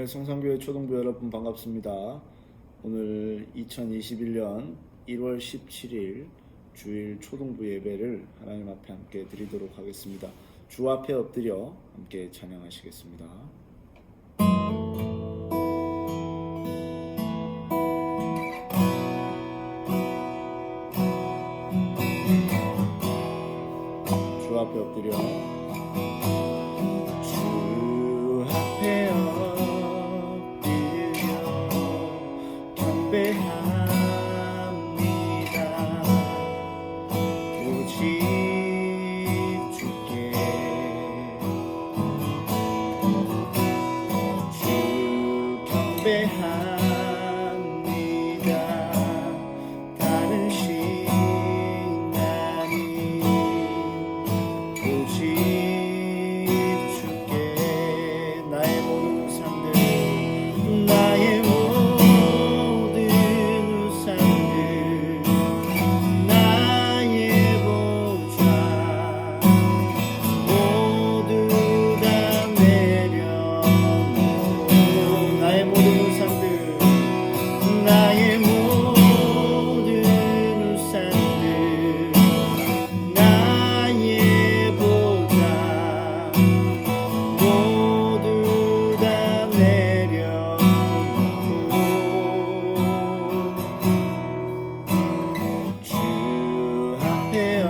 네, 성산교회 초등부 여러분 반갑습니다. 오늘 2021년 1월 17일 주일 초등부 예배를 하나님 앞에 함께 드리도록 하겠습니다. 주 앞에 엎드려 함께 찬양하시겠습니다. 주 앞에 엎드려 주 앞에 엎드려 경배합니다. 오직 주께 주 경배합니다. 다른 신앙이 오직 주께 나의 모든 우상들 나의 모든 우상들 나의 보좌 모두 다 내려놓고 나의 모든 우상들 나의 모든 우상들 나의 보좌 모두 다 내려놓고 주 앞에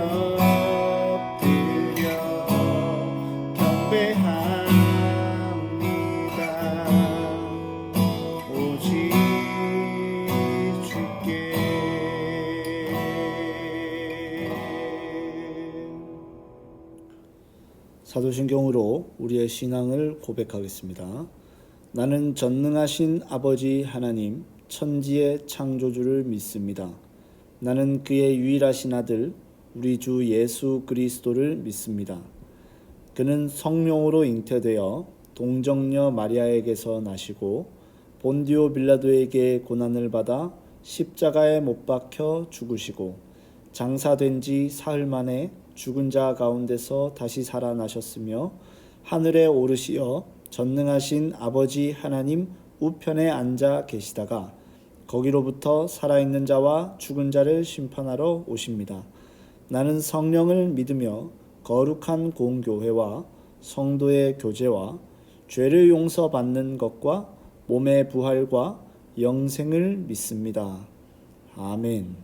엎드려 경배합니다. 오직 주께 사도신경으로 우리의 신앙을 고백하겠습니다. 나는 전능하신 아버지 하나님 천지의 창조주를 믿습니다. 나는 그의 유일하신 아들 우리 주 예수 그리스도를 믿습니다. 그는 성령으로 잉태되어 동정녀 마리아에게서 나시고 본디오 빌라도에게 고난을 받아 십자가에 못 박혀 죽으시고 장사된 지 사흘 만에 죽은 자 가운데서 다시 살아나셨으며 하늘에 오르시어 전능하신 아버지 하나님 우편에 앉아 계시다가 거기로부터 살아있는 자와 죽은 자를 심판하러 오십니다. 나는 성령을 믿으며 거룩한 공교회와 성도의 교제와 죄를 용서받는 것과 몸의 부활과 영생을 믿습니다. 아멘.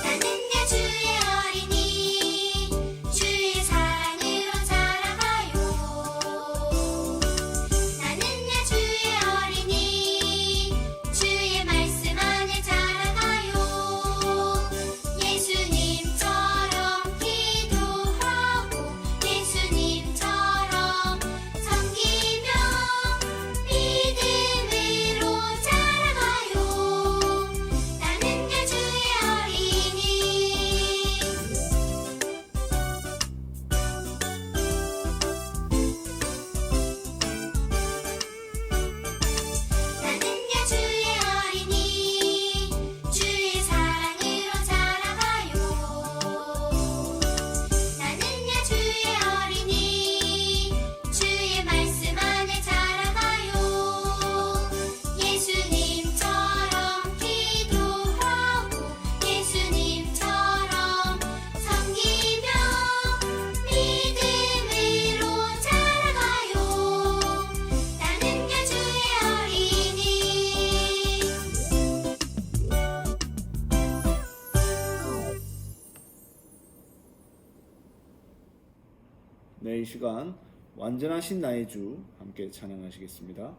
나는야 주의 어린이 주의 사랑으로 자라가요. 나는야 주의 어린이 주의 말씀 안에 자라가요. 예수님처럼 기도하고 예수님처럼 섬기며 믿음으로 자라가요. 나는야 주의 어린이 나는야 주의 어린이 주의 사랑으로 자라가요. 나는야 주의 어린이 주의 말씀 안에 자라가요. 예수님처럼 기도하고 예수님처럼 섬기며 믿음으로 자라가요. 나는야 주의 어린이 네, 이 시간 완전하신 나의 주 함께 찬양하시겠습니다.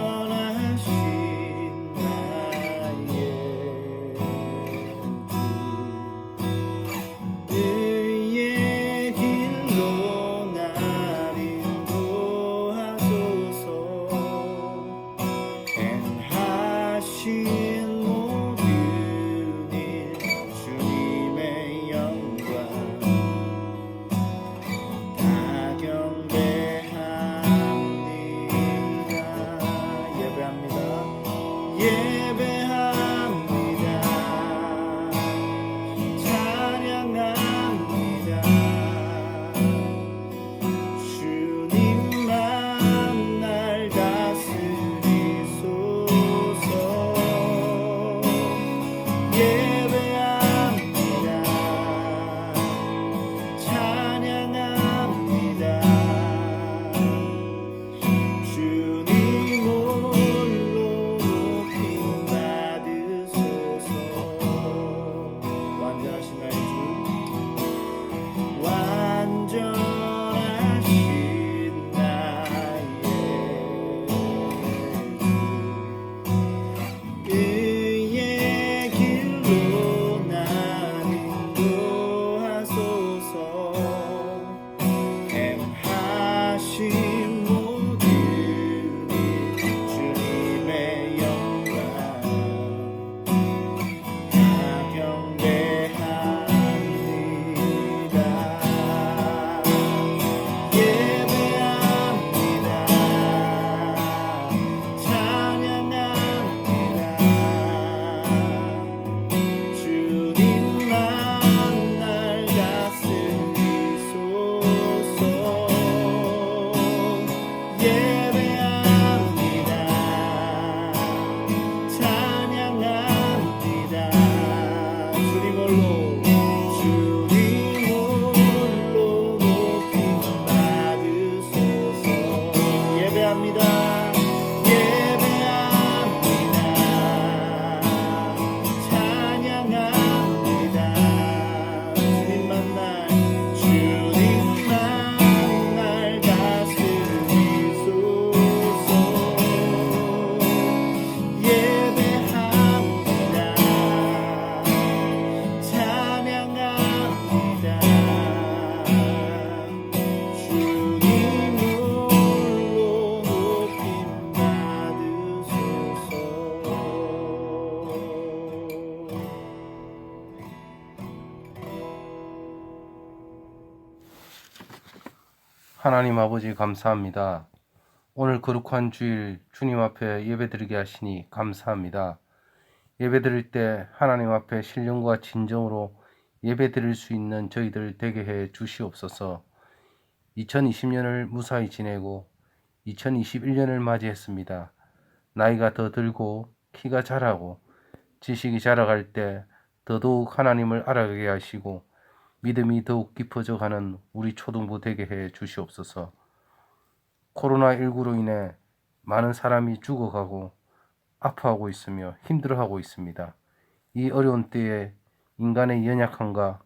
완전하신 나의 주 그의 길로 나를 인도하소서. 하나님 아버지 감사합니다. 오늘 거룩한 주일 주님 앞에 예배드리게 하시니 감사합니다. 예배드릴 때 하나님 앞에 신령과 진정으로 예배드릴 수 있는 저희들 되게 해 주시옵소서. 2020년을 무사히 지내고 2021년을 맞이했습니다. 나이가 더 들고 키가 자라고 지식이 자라갈 때 더더욱 하나님을 알아가게 하시고 믿음이 더욱 깊어져 가는 우리 초등부 되게 해 주시옵소서. 코로나19로 인해 많은 사람이 죽어가고 아파하고 있으며 힘들어하고 있습니다. 이 어려운 때에 인간의 연약함과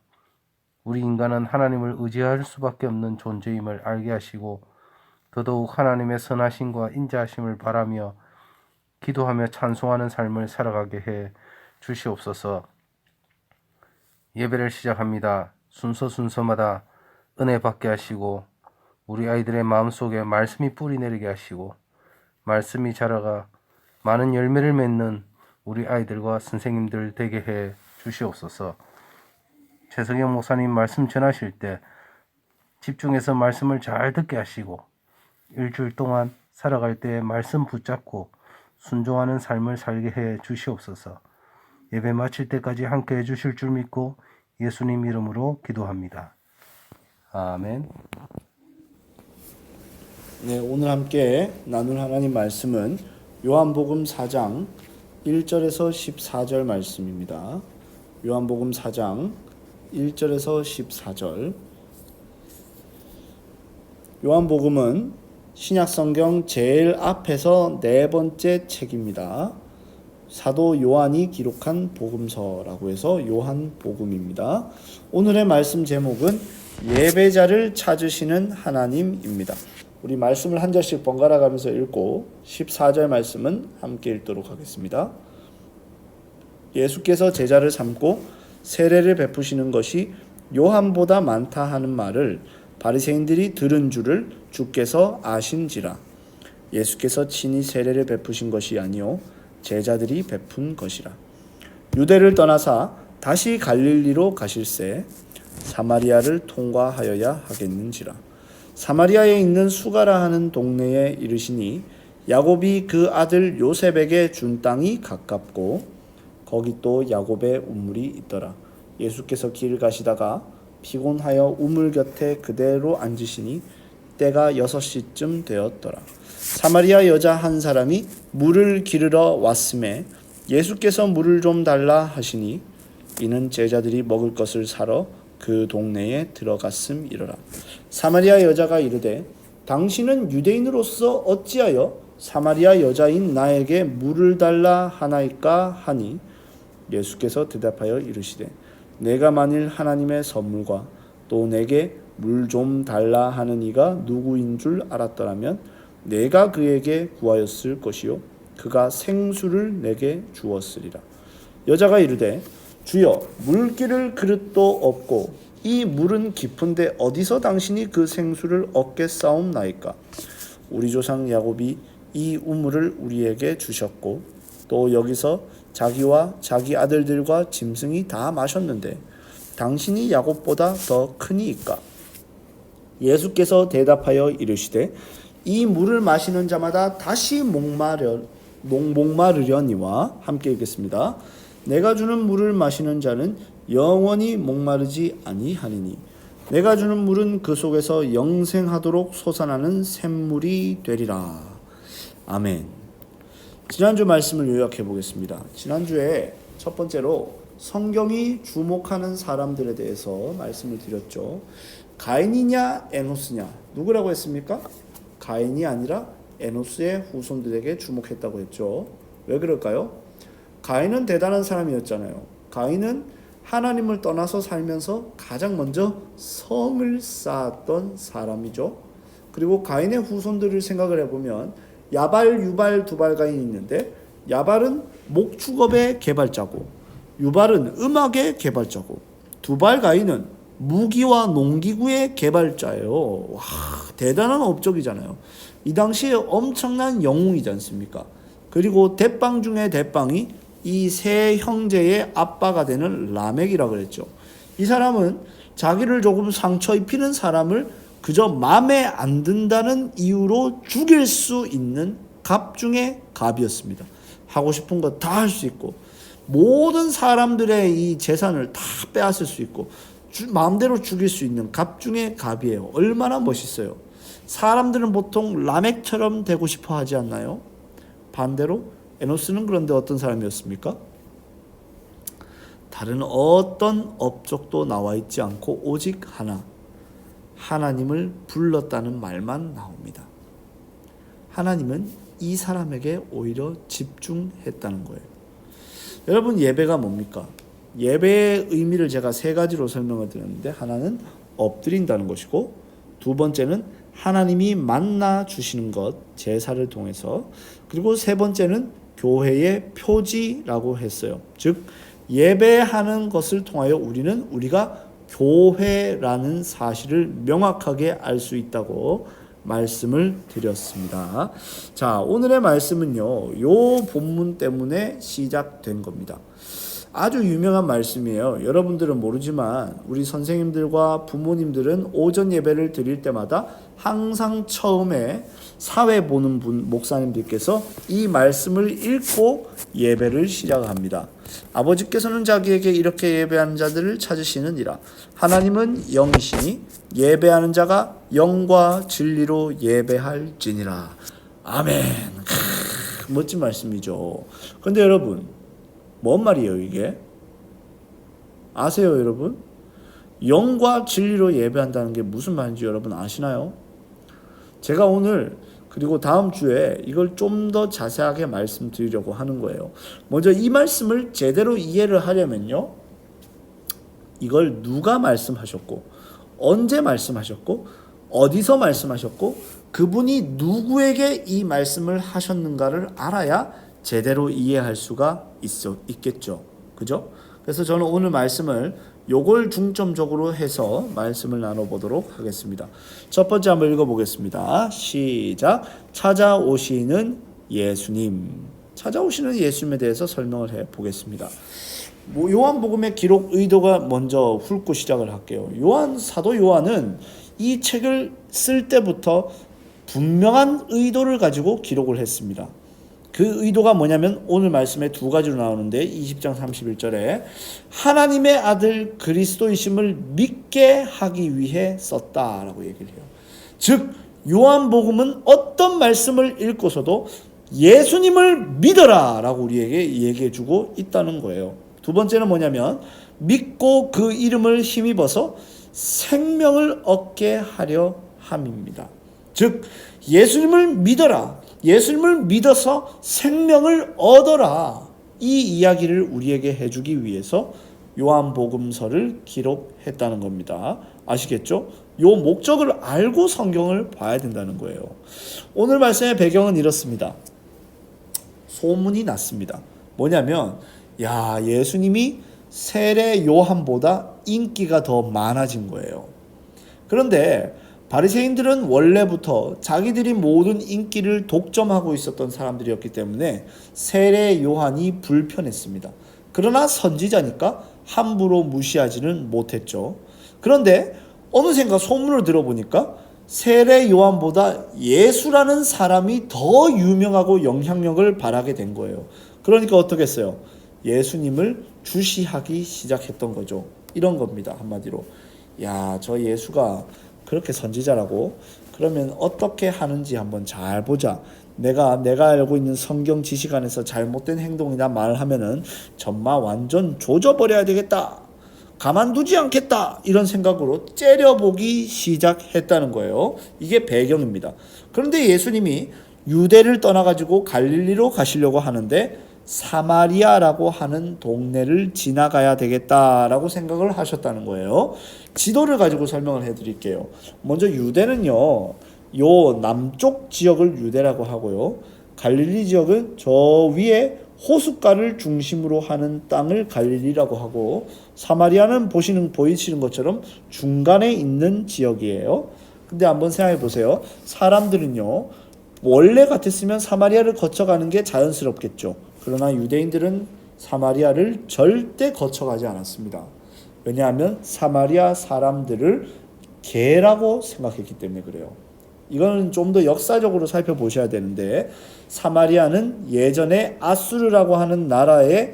우리 인간은 하나님을 의지할 수밖에 없는 존재임을 알게 하시고 더더욱 하나님의 선하심과 인자하심을 바라며 기도하며 찬송하는 삶을 살아가게 해 주시옵소서. 예배를 시작합니다. 순서마다 은혜 받게 하시고 우리 아이들의 마음속에 말씀이 뿌리 내리게 하시고 말씀이 자라가 많은 열매를 맺는 우리 아이들과 선생님들 되게 해 주시옵소서. 최석영 목사님 말씀 전하실 때 집중해서 말씀을 잘 듣게 하시고 일주일 동안 살아갈 때 말씀 붙잡고 순종하는 삶을 살게 해 주시옵소서. 예배 마칠 때까지 함께 해 주실 줄 믿고 예수님 이름으로 기도합니다. 아멘. 네, 오늘 함께 나눌 하나님 말씀은 요한복음 4장 1절에서 14절 말씀입니다. 요한복음 4장 1절에서 14절. 요한복음은 신약성경 제일 앞에서 네 번째 책입니다. 사도 요한이 기록한 복음서라고 해서 요한복음입니다. 오늘의 말씀 제목은 예배자를 찾으시는 하나님입니다. 우리 말씀을 한 절씩 번갈아 가면서 읽고 14절 말씀은 함께 읽도록 하겠습니다. 예수께서 제자를 삼고 세례를 베푸시는 것이 요한보다 많다 하는 말을 바리새인들이 들은 줄을 주께서 아신지라. 예수께서 친히 세례를 베푸신 것이 아니요 제자들이 베푼 것이라. 유대를 떠나사 다시 갈릴리로 가실새 사마리아를 통과하여야 하겠는지라. 사마리아에 있는 수가라 하는 동네에 이르시니 야곱이 그 아들 요셉에게 준 땅이 가깝고 거기 또 야곱의 우물이 있더라. 예수께서 길 가시다가 피곤하여 우물 곁에 그대로 앉으시니 때가 6시쯤 되었더라. 사마리아 여자 한 사람이 물을 기르러 왔음에 예수께서 물을 좀 달라 하시니 이는 제자들이 먹을 것을 사러 그 동네에 들어갔음이러라. 사마리아 여자가 이르되 당신은 유대인으로서 어찌하여 사마리아 여자인 나에게 물을 달라 하나이까 하니 예수께서 대답하여 이르시되 내가 만일 하나님의 선물과 또 내게 물 좀 달라 하는 이가 누구인 줄 알았더라면 내가 그에게 구하였을 것이요 그가 생수를 내게 주었으리라. 여자가 이르되 주여 물기를 그릇도 없고 이 물은 깊은데 어디서 당신이 그 생수를 얻겠사옵나이까. 우리 조상 야곱이 이 우물을 우리에게 주셨고 또 여기서 자기와 자기 아들들과 짐승이 다 마셨는데 당신이 야곱보다 더 크니이까. 예수께서 대답하여 이르시되 이 물을 마시는 자마다 다시 목마르려니와 함께 읽겠습니다. 내가 주는 물을 마시는 자는 영원히 목마르지 아니하니니 내가 주는 물은 그 속에서 영생하도록 솟아나는 샘물이 되리라. 아멘. 지난주 말씀을 요약해 보겠습니다. 지난주에 첫 번째로 성경이 주목하는 사람들에 대해서 말씀을 드렸죠. 가인이냐 에노스냐 누구라고 했습니까? 가인이 아니라 에노스의 후손들에게 주목했다고 했죠. 왜 그럴까요? 가인은 대단한 사람이었잖아요. 가인은 하나님을 떠나서 살면서 가장 먼저 성을 쌓았던 사람이죠. 그리고 가인의 후손들을 생각을 해보면 야발, 유발, 두발 가인이 있는데 야발은 목축업의 개발자고 유발은 음악의 개발자고 두발 가인은 무기와 농기구의 개발자예요. 와, 대단한 업적이잖아요. 이 당시에 엄청난 영웅이지 않습니까? 그리고 대빵 중에 대빵이 이 세 형제의 아빠가 되는 라멕이라고 그랬죠. 이 사람은 자기를 조금 상처 입히는 사람을 그저 마음에 안 든다는 이유로 죽일 수 있는 갑 중에 갑이었습니다. 하고 싶은 거 다 할 수 있고 모든 사람들의 이 재산을 다 빼앗을 수 있고 마음대로 죽일 수 있는 갑 중에 갑이에요. 얼마나 멋있어요. 사람들은 보통 라멕처럼 되고 싶어 하지 않나요? 반대로 에노스는 그런데 어떤 사람이었습니까? 다른 어떤 업적도 나와 있지 않고 오직 하나, 하나님을 불렀다는 말만 나옵니다. 하나님은 이 사람에게 오히려 집중했다는 거예요. 여러분, 예배가 뭡니까? 예배의 의미를 제가 세 가지로 설명을 드렸는데, 하나는 엎드린다는 것이고, 두 번째는 하나님이 만나 주시는 것, 제사를 통해서, 그리고 세 번째는 교회의 표지라고 했어요. 즉 예배하는 것을 통하여 우리가 교회라는 사실을 명확하게 알 수 있다고 말씀을 드렸습니다. 자, 오늘의 말씀은요, 요 본문 때문에 시작된 겁니다. 아주 유명한 말씀이에요. 여러분들은 모르지만 우리 선생님들과 부모님들은 오전 예배를 드릴 때마다 항상 처음에 사회 보는 목사님들께서 이 말씀을 읽고 예배를 시작합니다. 아버지께서는 자기에게 이렇게 예배하는 자들을 찾으시느니라. 하나님은 영이시니 예배하는 자가 영과 진리로 예배할지니라. 아멘. 멋진 말씀이죠. 그런데 여러분, 뭔 말이에요 이게? 아세요 여러분? 영과 진리로 예배한다는 게 무슨 말인지 여러분 아시나요? 제가 오늘 그리고 다음 주에 이걸 좀 더 자세하게 말씀드리려고 하는 거예요. 먼저 이 말씀을 제대로 이해를 하려면요, 이걸 누가 말씀하셨고, 언제 말씀하셨고, 어디서 말씀하셨고, 그분이 누구에게 이 말씀을 하셨는가를 알아야 제대로 이해할 수가 있겠죠. 그죠? 그래서 저는 오늘 말씀을 요걸 중점적으로 해서 말씀을 나눠보도록 하겠습니다. 첫 번째 한번 읽어보겠습니다. 시작. 찾아오시는 예수님. 찾아오시는 예수님에 대해서 설명을 해보겠습니다. 요한복음의 기록 의도가 먼저 훑고 시작을 할게요. 사도 요한은 이 책을 쓸 때부터 분명한 의도를 가지고 기록을 했습니다. 그 의도가 뭐냐면 오늘 말씀에 두 가지로 나오는데 20장 31절에 하나님의 아들 그리스도이심을 믿게 하기 위해 썼다라고 얘기를 해요. 즉 요한복음은 어떤 말씀을 읽고서도 예수님을 믿어라 라고 우리에게 얘기해주고 있다는 거예요. 두 번째는 뭐냐면 믿고 그 이름을 힘입어서 생명을 얻게 하려 함입니다. 즉 예수님을 믿어라, 예수님을 믿어서 생명을 얻어라, 이 이야기를 우리에게 해주기 위해서 요한복음서를 기록했다는 겁니다. 아시겠죠? 요 목적을 알고 성경을 봐야 된다는 거예요. 오늘 말씀의 배경은 이렇습니다. 소문이 났습니다. 뭐냐면 예수님이 세례 요한보다 인기가 더 많아진 거예요. 그런데 바리새인들은 원래부터 자기들이 모든 인기를 독점하고 있었던 사람들이었기 때문에 세례 요한이 불편했습니다. 그러나 선지자니까 함부로 무시하지는 못했죠. 그런데 어느샌가 소문을 들어보니까 세례 요한보다 예수라는 사람이 더 유명하고 영향력을 발하게 된 거예요. 그러니까 어떻게 했어요? 예수님을 주시하기 시작했던 거죠. 이런 겁니다. 한마디로 저 예수가 그렇게 선지자라고? 그러면 어떻게 하는지 한번 잘 보자. 내가 알고 있는 성경 지식 안에서 잘못된 행동이나 말을 하면은 정말 완전 조져버려야 되겠다, 가만두지 않겠다, 이런 생각으로 째려보기 시작했다는 거예요. 이게 배경입니다. 그런데 예수님이 유대를 떠나가지고 갈릴리로 가시려고 하는데 사마리아라고 하는 동네를 지나가야 되겠다라고 생각을 하셨다는 거예요. 지도를 가지고 설명을 해드릴게요. 먼저 유대는요, 요 남쪽 지역을 유대라고 하고요, 갈릴리 지역은 저 위에 호숫가를 중심으로 하는 땅을 갈릴리라고 하고, 사마리아는 보이시는 것처럼 중간에 있는 지역이에요. 근데 한번 생각해 보세요. 사람들은요, 원래 같았으면 사마리아를 거쳐가는 게 자연스럽겠죠. 그러나 유대인들은 사마리아를 절대 거쳐가지 않았습니다. 왜냐하면 사마리아 사람들을 개라고 생각했기 때문에 그래요. 이거는 좀 더 역사적으로 살펴보셔야 되는데, 사마리아는 예전에 아수르라고 하는 나라에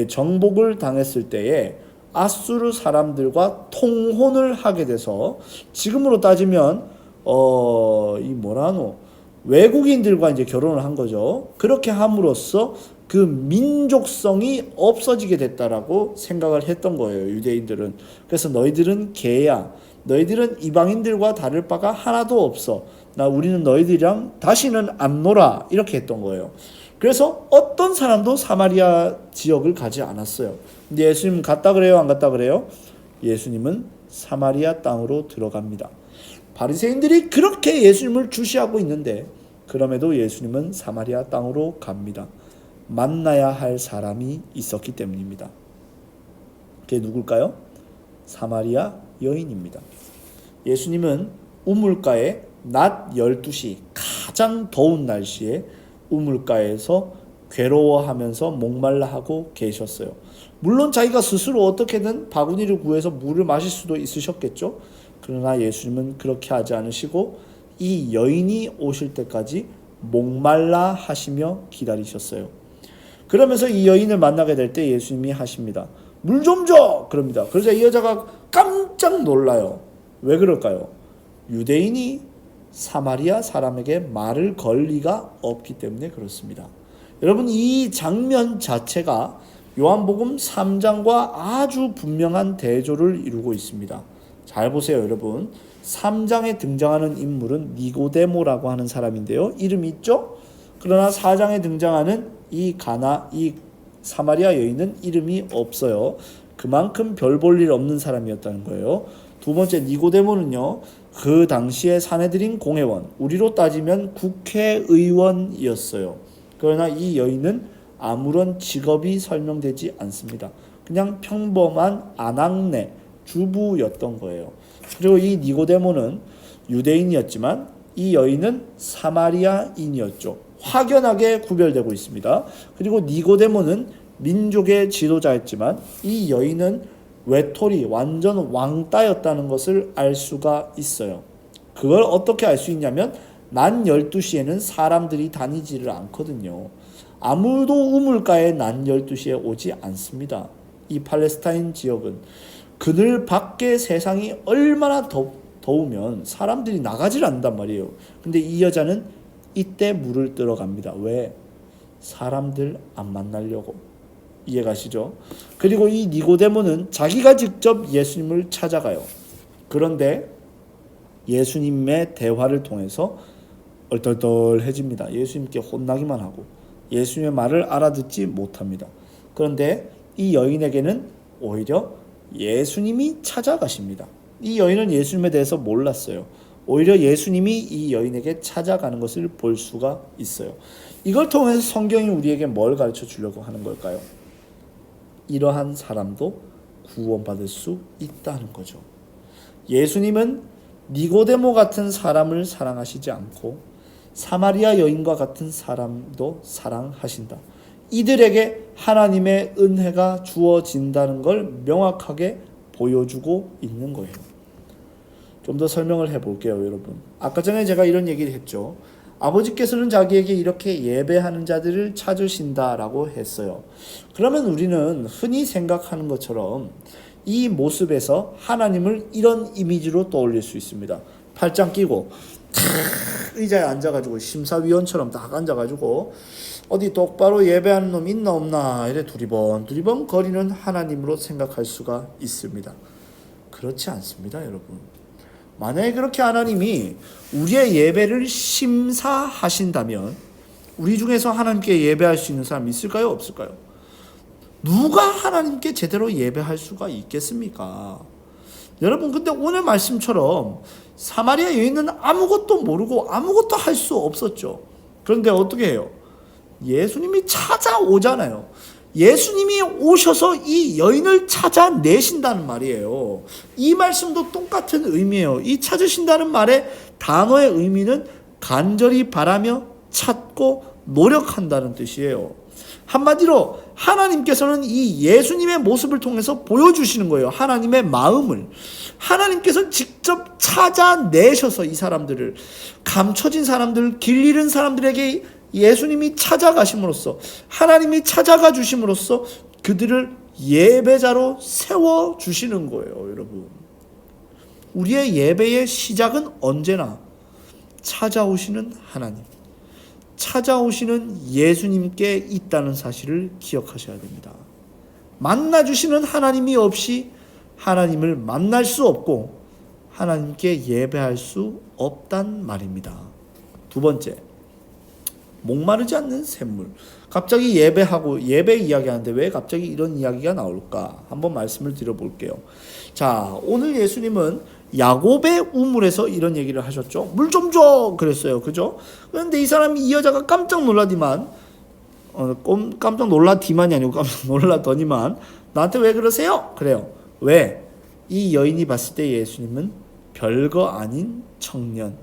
정복을 당했을 때에 아수르 사람들과 통혼을 하게 돼서, 지금으로 따지면 이 뭐라노, 외국인들과 이제 결혼을 한 거죠. 그렇게 함으로써 그 민족성이 없어지게 됐다라고 생각을 했던 거예요, 유대인들은. 그래서 너희들은 개야, 너희들은 이방인들과 다를 바가 하나도 없어, 우리는 너희들이랑 다시는 안 놀아, 이렇게 했던 거예요. 그래서 어떤 사람도 사마리아 지역을 가지 않았어요. 근데 예수님 갔다 그래요, 안 갔다 그래요? 예수님은 사마리아 땅으로 들어갑니다. 바리새인들이 그렇게 예수님을 주시하고 있는데, 그럼에도 예수님은 사마리아 땅으로 갑니다. 만나야 할 사람이 있었기 때문입니다. 그게 누굴까요? 사마리아 여인입니다. 예수님은 우물가에 낮 12시 가장 더운 날씨에 우물가에서 괴로워하면서 목말라 하고 계셨어요. 물론 자기가 스스로 어떻게든 바구니를 구해서 물을 마실 수도 있으셨겠죠. 그러나 예수님은 그렇게 하지 않으시고 이 여인이 오실 때까지 목말라 하시며 기다리셨어요. 그러면서 이 여인을 만나게 될 때 예수님이 하십니다. 물 좀 줘! 그럽니다. 그래서 이 여자가 깜짝 놀라요. 왜 그럴까요? 유대인이 사마리아 사람에게 말을 걸 리가 없기 때문에 그렇습니다. 여러분, 이 장면 자체가 요한복음 3장과 아주 분명한 대조를 이루고 있습니다. 잘 보세요, 여러분. 3장에 등장하는 인물은 니고데모라고 하는 사람인데요. 이름이 있죠? 그러나 4장에 등장하는 이 사마리아 여인은 이름이 없어요. 그만큼 별 볼 일 없는 사람이었다는 거예요. 두 번째, 니고데모는요, 그 당시에 사내들인 공회원, 우리로 따지면 국회의원이었어요. 그러나 이 여인은 아무런 직업이 설명되지 않습니다. 그냥 평범한 아낙네, 주부였던 거예요. 그리고 이 니고데모는 유대인이었지만 이 여인은 사마리아인이었죠. 확연하게 구별되고 있습니다. 그리고 니고데모는 민족의 지도자였지만 이 여인은 외톨이, 완전 왕따였다는 것을 알 수가 있어요. 그걸 어떻게 알 수 있냐면 낮 12시에는 사람들이 다니지를 않거든요. 아무도 우물가에 낮 12시에 오지 않습니다. 이 팔레스타인 지역은 그늘 밖에 세상이 얼마나 더우면 사람들이 나가질 않는단 말이에요. 근데 이 여자는 이때 물을 뜨러 갑니다. 왜? 사람들 안 만나려고. 이해가시죠? 그리고 이 니고데모는 자기가 직접 예수님을 찾아가요. 그런데 예수님의 대화를 통해서 얼떨떨해집니다. 예수님께 혼나기만 하고 예수님의 말을 알아듣지 못합니다. 그런데 이 여인에게는 오히려 예수님이 찾아가십니다. 이 여인은 예수님에 대해서 몰랐어요. 오히려 예수님이 이 여인에게 찾아가는 것을 볼 수가 있어요. 이걸 통해서 성경이 우리에게 뭘 가르쳐 주려고 하는 걸까요? 이러한 사람도 구원받을 수 있다는 거죠. 예수님은 니고데모 같은 사람을 사랑하시지 않고 사마리아 여인과 같은 사람도 사랑하신다. 이들에게 하나님의 은혜가 주어진다는 걸 명확하게 보여주고 있는 거예요. 좀 더 설명을 해볼게요, 여러분. 아까 전에 제가 이런 얘기를 했죠. 아버지께서는 자기에게 이렇게 예배하는 자들을 찾으신다라고 했어요. 그러면 우리는 흔히 생각하는 것처럼 이 모습에서 하나님을 이런 이미지로 떠올릴 수 있습니다. 팔짱 끼고 의자에 앉아가지고 심사위원처럼 딱 앉아가지고 어디 똑바로 예배하는 놈 있나 없나 이래 두리번 거리는 하나님으로 생각할 수가 있습니다. 그렇지 않습니다, 여러분. 만약에 그렇게 하나님이 우리의 예배를 심사하신다면 우리 중에서 하나님께 예배할 수 있는 사람이 있을까요? 없을까요? 누가 하나님께 제대로 예배할 수가 있겠습니까? 여러분, 근데 오늘 말씀처럼 사마리아 여인은 아무것도 모르고 아무것도 할 수 없었죠. 그런데 어떻게 해요? 예수님이 찾아오잖아요. 예수님이 오셔서 이 여인을 찾아내신다는 말이에요. 이 말씀도 똑같은 의미예요. 이 찾으신다는 말의 단어의 의미는 간절히 바라며 찾고 노력한다는 뜻이에요. 한마디로 하나님께서는 이 예수님의 모습을 통해서 보여주시는 거예요. 하나님의 마음을. 하나님께서 직접 찾아내셔서 이 사람들을, 감춰진 사람들, 길 잃은 사람들에게 예수님이 찾아가심으로써, 하나님이 찾아가 주심으로써 그들을 예배자로 세워주시는 거예요. 여러분, 우리의 예배의 시작은 언제나 찾아오시는 하나님, 찾아오시는 예수님께 있다는 사실을 기억하셔야 됩니다. 만나주시는 하나님이 없이 하나님을 만날 수 없고 하나님께 예배할 수 없단 말입니다. 두 번째, 목마르지 않는 샘물. 갑자기 예배하고 예배 이야기하는데 왜 갑자기 이런 이야기가 나올까? 한번 말씀을 드려볼게요. 자, 오늘 예수님은 야곱의 우물에서 이런 얘기를 하셨죠. 물 좀 줘 그랬어요. 그죠? 그런데 이 사람이, 이 여자가 깜짝 놀라더니만이 아니고 깜짝 놀라더니만 나한테 왜 그러세요? 그래요. 왜? 이 여인이 봤을 때 예수님은 별거 아닌 청년,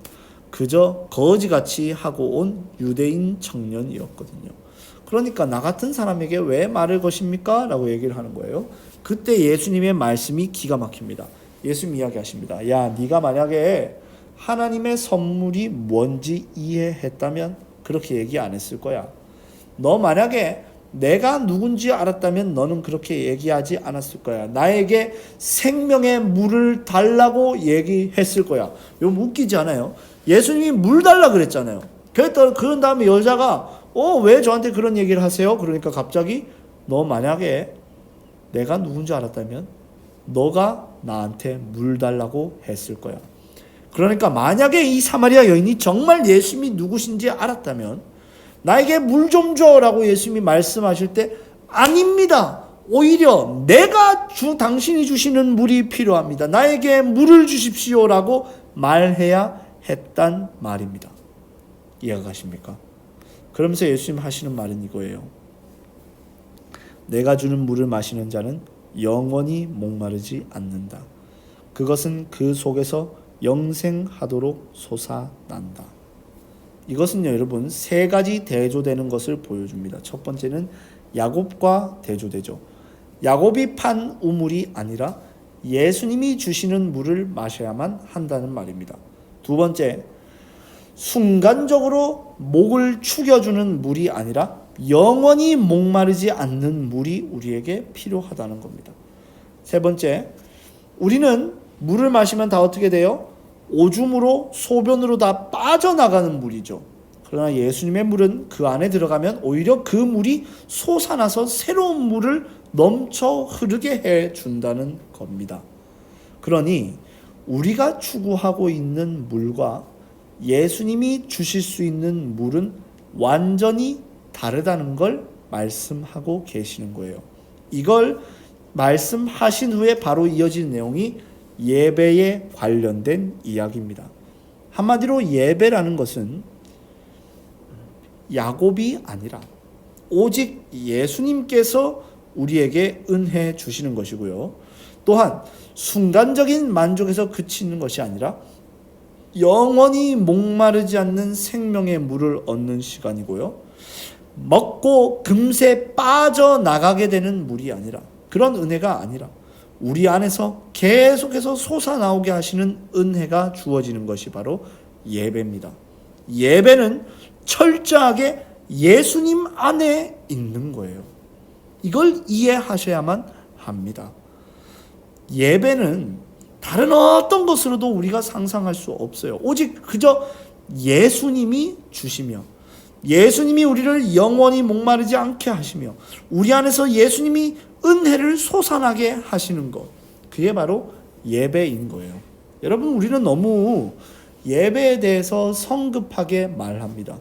그저 거지같이 하고 온 유대인 청년이었거든요. 그러니까 나 같은 사람에게 왜 말을 거십니까? 라고 얘기를 하는 거예요. 그때 예수님의 말씀이 기가 막힙니다. 예수님 이야기하십니다. 야, 네가 만약에 하나님의 선물이 뭔지 이해했다면 그렇게 얘기 안 했을 거야. 너 만약에 내가 누군지 알았다면 너는 그렇게 얘기하지 않았을 거야. 나에게 생명의 물을 달라고 얘기했을 거야. 이거 웃기지 않아요? 예수님이 물 달라 그랬잖아요. 그런 다음에 여자가 왜 저한테 그런 얘기를 하세요? 그러니까 갑자기 너 만약에 내가 누군지 알았다면 너가 나한테 물 달라고 했을 거야. 그러니까 만약에 이 사마리아 여인이 정말 예수님이 누구신지 알았다면 나에게 물 좀 줘라고 예수님이 말씀하실 때 아닙니다. 오히려 내가 당신이 주시는 물이 필요합니다. 나에게 물을 주십시오라고 말해야 했단 말입니다. 이해가 가십니까? 그러면서 예수님 하시는 말은 이거예요. 내가 주는 물을 마시는 자는 영원히 목마르지 않는다. 그것은 그 속에서 영생하도록 솟아난다. 이것은요, 여러분, 세 가지 대조되는 것을 보여줍니다. 첫 번째는 야곱과 대조되죠. 야곱이 판 우물이 아니라 예수님이 주시는 물을 마셔야만 한다는 말입니다. 두 번째, 순간적으로 목을 축여주는 물이 아니라 영원히 목마르지 않는 물이 우리에게 필요하다는 겁니다. 세 번째, 우리는 물을 마시면 다 어떻게 돼요? 오줌으로, 소변으로 다 빠져나가는 물이죠. 그러나 예수님의 물은 그 안에 들어가면 오히려 그 물이 솟아나서 새로운 물을 넘쳐 흐르게 해준다는 겁니다. 그러니 우리가 추구하고 있는 물과 예수님이 주실 수 있는 물은 완전히 다르다는 걸 말씀하고 계시는 거예요. 이걸 말씀하신 후에 바로 이어진 내용이 예배에 관련된 이야기입니다. 한마디로 예배라는 것은 야곱이 아니라 오직 예수님께서 우리에게 은혜 주시는 것이고요. 또한 순간적인 만족에서 그치는 것이 아니라 영원히 목마르지 않는 생명의 물을 얻는 시간이고요. 먹고 금세 빠져나가게 되는 물이 아니라, 그런 은혜가 아니라 우리 안에서 계속해서 솟아나오게 하시는 은혜가 주어지는 것이 바로 예배입니다. 예배는 철저하게 예수님 안에 있는 거예요. 이걸 이해하셔야만 합니다. 예배는 다른 어떤 것으로도 우리가 상상할 수 없어요. 오직 그저 예수님이 주시며, 예수님이 우리를 영원히 목마르지 않게 하시며, 우리 안에서 예수님이 은혜를 솟아나게 하시는 것, 그게 바로 예배인 거예요. 여러분, 우리는 너무 예배에 대해서 성급하게 말합니다.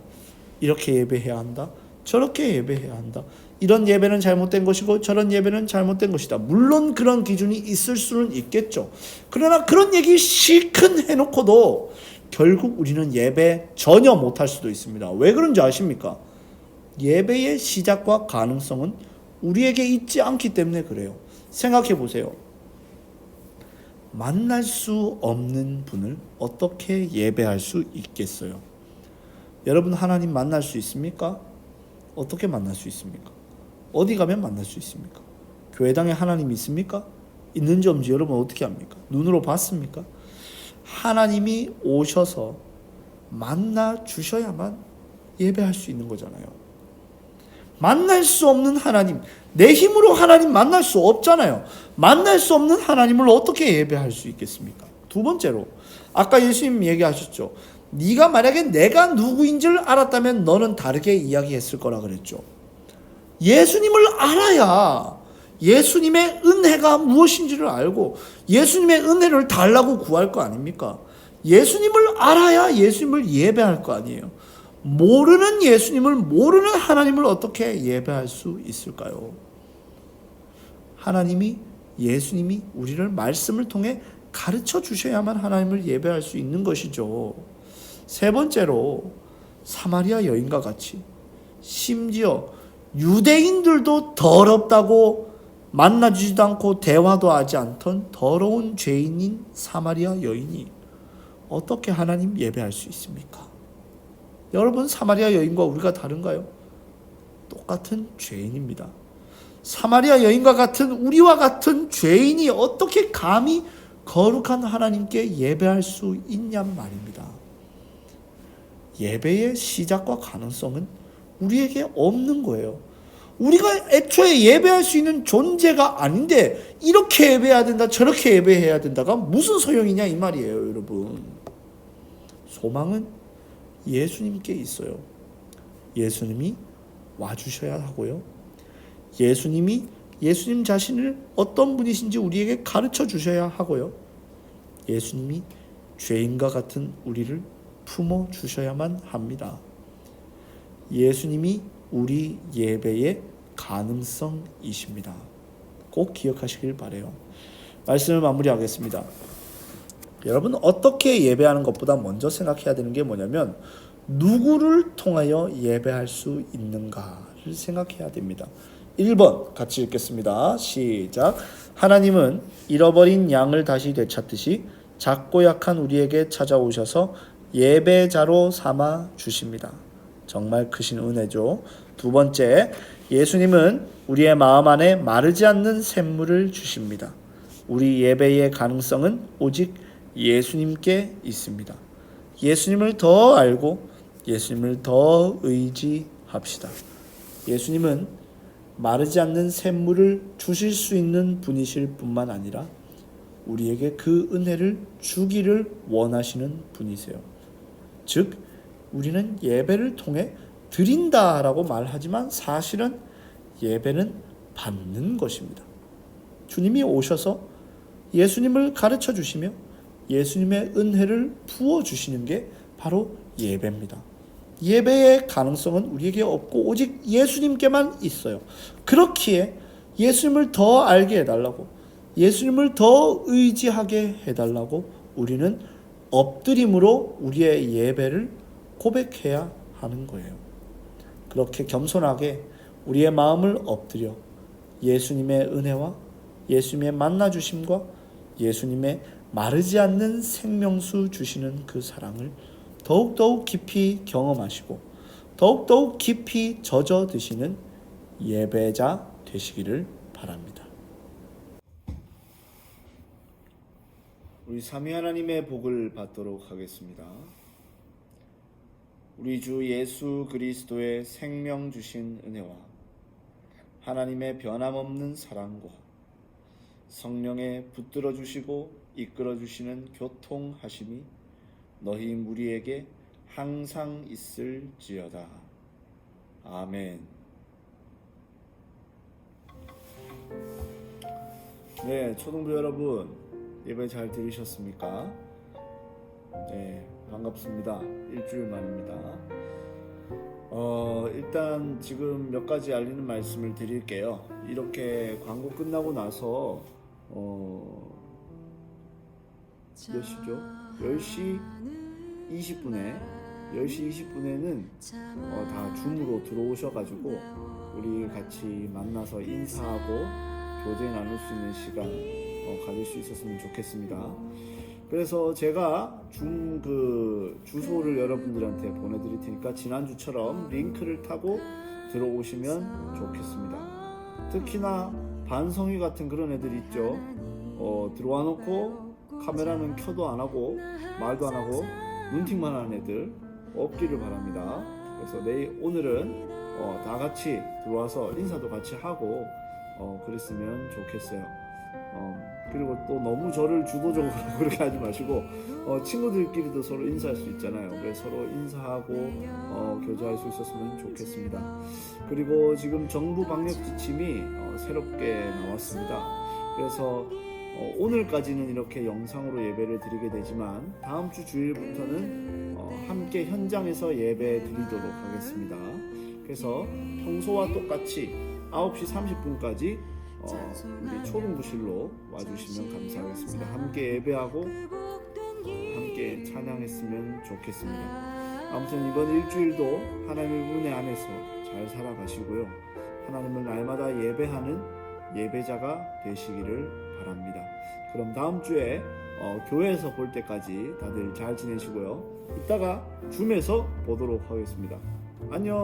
이렇게 예배해야 한다, 저렇게 예배해야 한다, 이런 예배는 잘못된 것이고 저런 예배는 잘못된 것이다. 물론 그런 기준이 있을 수는 있겠죠. 그러나 그런 얘기 실컷 해놓고도 결국 우리는 예배 전혀 못할 수도 있습니다. 왜 그런지 아십니까? 예배의 시작과 가능성은 우리에게 있지 않기 때문에 그래요. 생각해 보세요. 만날 수 없는 분을 어떻게 예배할 수 있겠어요? 여러분, 하나님 만날 수 있습니까? 어떻게 만날 수 있습니까? 어디 가면 만날 수 있습니까? 교회당에 하나님이 있습니까? 있는지 없는지 여러분 어떻게 합니까? 눈으로 봤습니까? 하나님이 오셔서 만나 주셔야만 예배할 수 있는 거잖아요. 만날 수 없는 하나님, 내 힘으로 하나님 만날 수 없잖아요. 만날 수 없는 하나님을 어떻게 예배할 수 있겠습니까? 두 번째로, 아까 예수님 얘기하셨죠. 네가 만약에 내가 누구인 줄 알았다면 너는 다르게 이야기했을 거라 그랬죠. 예수님을 알아야 예수님의 은혜가 무엇인지를 알고 예수님의 은혜를 달라고 구할 거 아닙니까? 예수님을 알아야 예수님을 예배할 거 아니에요. 모르는 예수님을, 모르는 하나님을 어떻게 예배할 수 있을까요? 예수님이 우리를 말씀을 통해 가르쳐 주셔야만 하나님을 예배할 수 있는 것이죠. 세 번째로, 사마리아 여인과 같이 심지어 유대인들도 더럽다고 만나주지도 않고 대화도 하지 않던 더러운 죄인인 사마리아 여인이 어떻게 하나님 예배할 수 있습니까? 여러분, 사마리아 여인과 우리가 다른가요? 똑같은 죄인입니다. 사마리아 여인과 같은, 우리와 같은 죄인이 어떻게 감히 거룩한 하나님께 예배할 수 있냔 말입니다. 예배의 시작과 가능성은 우리에게 없는 거예요. 우리가 애초에 예배할 수 있는 존재가 아닌데 이렇게 예배해야 된다, 저렇게 예배해야 된다가 무슨 소용이냐 이 말이에요, 여러분. 소망은 예수님께 있어요. 예수님이 와주셔야 하고요. 예수님 자신을 어떤 분이신지 우리에게 가르쳐 주셔야 하고요. 예수님이 죄인과 같은 우리를 품어 주셔야만 합니다. 예수님이 우리 예배의 가능성이십니다. 꼭 기억하시길 바라요. 말씀을 마무리하겠습니다. 여러분, 어떻게 예배하는 것보다 먼저 생각해야 되는 게 뭐냐면 누구를 통하여 예배할 수 있는가를 생각해야 됩니다. 1번 같이 읽겠습니다. 시작. 하나님은 잃어버린 양을 다시 되찾듯이 작고 약한 우리에게 찾아오셔서 예배자로 삼아 주십니다. 정말 크신 은혜죠. 두 번째, 예수님은 우리의 마음 안에 마르지 않는 샘물을 주십니다. 우리 예배의 가능성은 오직 예수님께 있습니다. 예수님을 더 알고 예수님을 더 의지합시다. 예수님은 마르지 않는 샘물을 주실 수 있는 분이실 뿐만 아니라 우리에게 그 은혜를 주기를 원하시는 분이세요. 즉, 우리는 예배를 통해 드린다라고 말하지만 사실은 예배는 받는 것입니다. 주님이 오셔서 예수님을 가르쳐 주시며 예수님의 은혜를 부어 주시는 게 바로 예배입니다. 예배의 가능성은 우리에게 없고 오직 예수님께만 있어요. 그렇기에 예수님을 더 알게 해달라고, 예수님을 더 의지하게 해달라고 우리는 엎드림으로 우리의 예배를 고백해야 하는 거예요. 그렇게 겸손하게 우리의 마음을 엎드려 예수님의 은혜와 예수님의 만나주심과 예수님의 마르지 않는 생명수 주시는 그 사랑을 더욱더욱 깊이 경험하시고 더욱더욱 깊이 젖어 드시는 예배자 되시기를 바랍니다. 우리 삼위 하나님의 복을 받도록 하겠습니다. 우리 주 예수 그리스도의 생명 주신 은혜와 하나님의 변함없는 사랑과 성령의 붙들어 주시고 이끌어 주시는 교통하심이 너희 무리에게 항상 있을지어다. 아멘. 네, 초등부 여러분, 예배 잘 들으셨습니까? 네, 반갑습니다. 일주일 만입니다. 일단 지금 몇 가지 알리는 말씀을 드릴게요. 이렇게 광고 끝나고 나서 몇 시죠? 10시 20분에는 다 줌으로 들어오셔가지고 우리 같이 만나서 인사하고 교제 나눌 수 있는 시간 가질 수 있었으면 좋겠습니다. 그래서 제가 주소를 여러분들한테 보내드릴 테니까 지난주처럼 링크를 타고 들어오시면 좋겠습니다. 특히나 반성이 같은 그런 애들 있죠. 들어와 놓고 카메라는 켜도 안 하고 말도 안 하고 눈팅만 하는 애들 없기를 바랍니다. 그래서 오늘은 다 같이 들어와서 인사도 같이 하고 그랬으면 좋겠어요. 그리고 또 너무 저를 주도적으로 그렇게 하지 마시고 친구들끼리도 서로 인사할 수 있잖아요. 그래서 서로 인사하고 교제할 수 있었으면 좋겠습니다. 그리고 지금 정부 방역 지침이 새롭게 나왔습니다. 그래서 오늘까지는 이렇게 영상으로 예배를 드리게 되지만 다음 주 주일부터는 함께 현장에서 예배 드리도록 하겠습니다. 그래서 평소와 똑같이 9시 30분까지 우리 초등부실로 와주시면 감사하겠습니다. 함께 예배하고 함께 찬양했으면 좋겠습니다. 아무튼 이번 일주일도 하나님의 은혜 안에서 잘 살아가시고요. 하나님을 날마다 예배하는 예배자가 되시기를 바랍니다. 그럼 다음 주에 교회에서 볼 때까지 다들 잘 지내시고요. 이따가 줌에서 보도록 하겠습니다. 안녕.